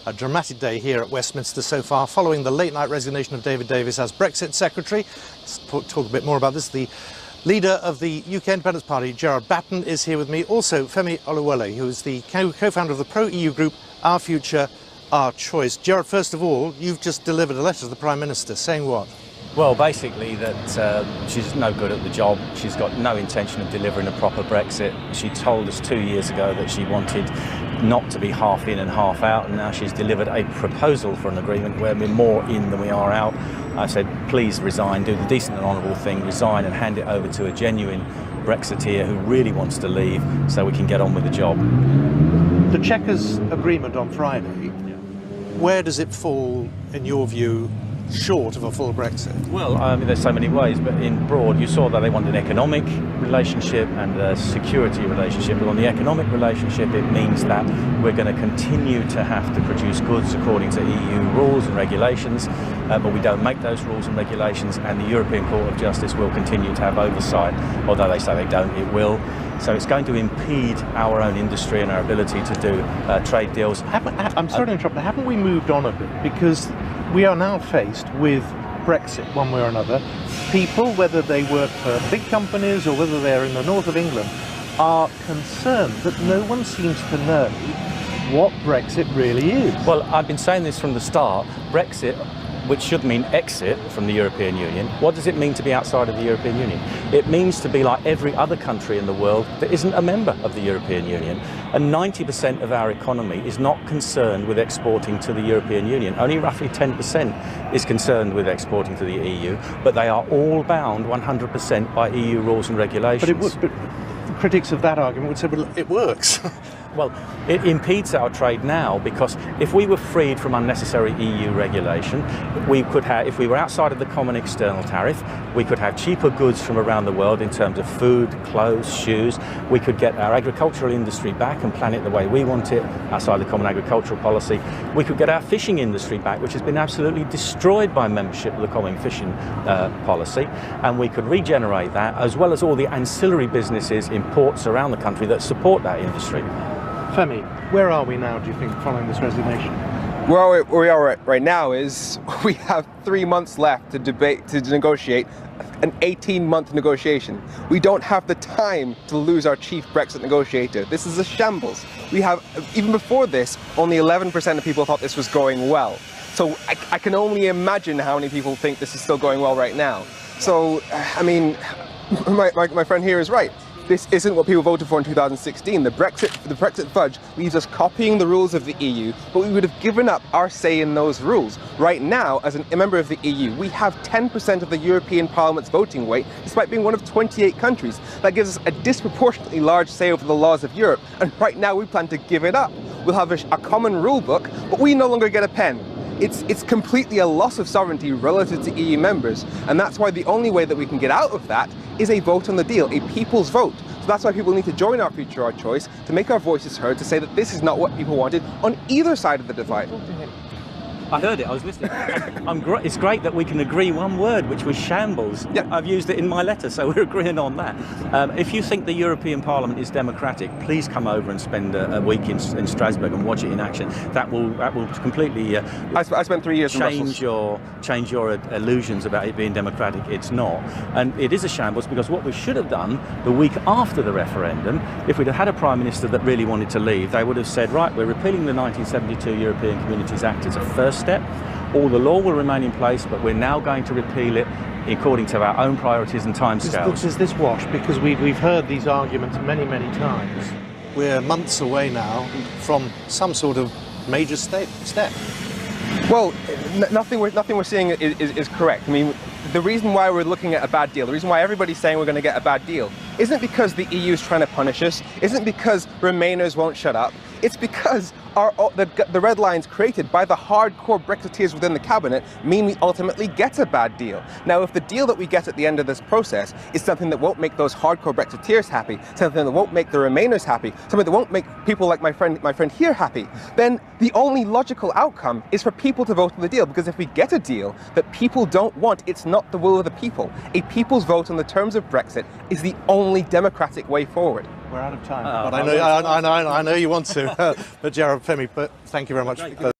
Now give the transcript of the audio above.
A dramatic day here at Westminster so far, following the late-night resignation of David Davis as Brexit Secretary. Let's talk a bit more about this. The leader of the UK Independence Party, Gerard Batten, is here with me. Also, Femi Oluwole, who is the co-founder of the pro-EU group Our Future, Our Choice. Gerard, first of all, you've just delivered a letter to the Prime Minister saying what? Well, basically that she's no good at the job. She's got no intention of delivering a proper Brexit. She told us 2 years ago that she wanted not to be half in and half out, and now she's delivered a proposal for an agreement where we're more in than we are out. I said, please resign, do the decent and honourable thing, resign and hand it over to a genuine Brexiteer who really wants to leave so we can get on with the job. The Chequers agreement on Friday, where does it fall, in your view, short of a full Brexit? Well, I mean, there's so many ways, but in broad, you saw that they want an economic relationship and a security relationship. But on the economic relationship, it means that we're going to continue to have to produce goods according to EU rules and regulations, but we don't make those rules and regulations, and the European Court of Justice will continue to have oversight. Although they say they don't, it will. So it's going to impede our own industry and our ability to do trade deals. I'm sorry to interrupt, but haven't we moved on a bit? Because we are now faced with Brexit one way or another. People, whether they work for big companies or whether they're in the north of England, are concerned that no one seems to know what Brexit really is. Well, I've been saying this from the start. Brexit, which should mean exit from the European Union, what does it mean to be outside of the European Union? It means to be like every other country in the world that isn't a member of the European Union. And 90% of our economy is not concerned with exporting to the European Union. Only roughly 10% is concerned with exporting to the EU, but they are all bound 100% by EU rules and regulations. But critics of that argument would say, well, it works. Well, it impedes our trade now, because if we were freed from unnecessary EU regulation, we could have, if we were outside of the common external tariff, we could have cheaper goods from around the world in terms of food, clothes, shoes. We could get our agricultural industry back and plan it the way we want it, outside the common agricultural policy. We could get our fishing industry back, which has been absolutely destroyed by membership of the common fishing policy, and we could regenerate that, as well as all the ancillary businesses in ports around the country that support that industry. Femi, where are we now, do you think, following this resignation? Where we are right now is we have 3 months left to negotiate an 18-month negotiation. We don't have the time to lose our chief Brexit negotiator. This is a shambles. We have, even before this, only 11% of people thought this was going well. So I can only imagine how many people think this is still going well right now. So, I mean, my friend here is right. This isn't what people voted for in 2016. The Brexit fudge leaves us copying the rules of the EU, but we would have given up our say in those rules. Right now, as a member of the EU, we have 10% of the European Parliament's voting weight, despite being one of 28 countries. That gives us a disproportionately large say over the laws of Europe, and right now we plan to give it up. We'll have a common rule book, but we no longer get a pen. It's completely a loss of sovereignty relative to EU members, and that's why the only way that we can get out of that is a vote on the deal, a people's vote. So that's why people need to join Our Future, Our Choice, to make our voices heard, to say that this is not what people wanted on either side of the divide. I heard it, I was listening. It's great that we can agree one word, which was shambles. Yeah. I've used it in my letter, so we're agreeing on that. If you think the European Parliament is democratic, please come over and spend a week in Strasbourg and watch it in action. That will completely I spent 3 years in Brussels. change your illusions about it being democratic. It's not. And it is a shambles, because what we should have done the week after the referendum, if we'd have had a Prime Minister that really wanted to leave, they would have said, right, we're repealing the 1972 European Communities Act as a first step. All the law will remain in place, but we're now going to repeal it according to our own priorities and timescales. Does this wash? Because we've heard these arguments many, many times. We're months away now from some sort of major step. Well, nothing we're seeing is correct. I mean, the reason why we're looking at a bad deal, the reason why everybody's saying we're going to get a bad deal, isn't because the EU is trying to punish us, isn't because Remainers won't shut up. It's because the red lines created by the hardcore Brexiteers within the cabinet mean we ultimately get a bad deal. Now, if the deal that we get at the end of this process is something that won't make those hardcore Brexiteers happy, something that won't make the Remainers happy, something that won't make people like my friend here happy, then the only logical outcome is for people to vote on the deal. Because if we get a deal that people don't want, it's not the will of the people. A people's vote on the terms of Brexit is the only democratic way forward. We're out of time, but I know you want to. But Gerard, Femi, but thank you very much.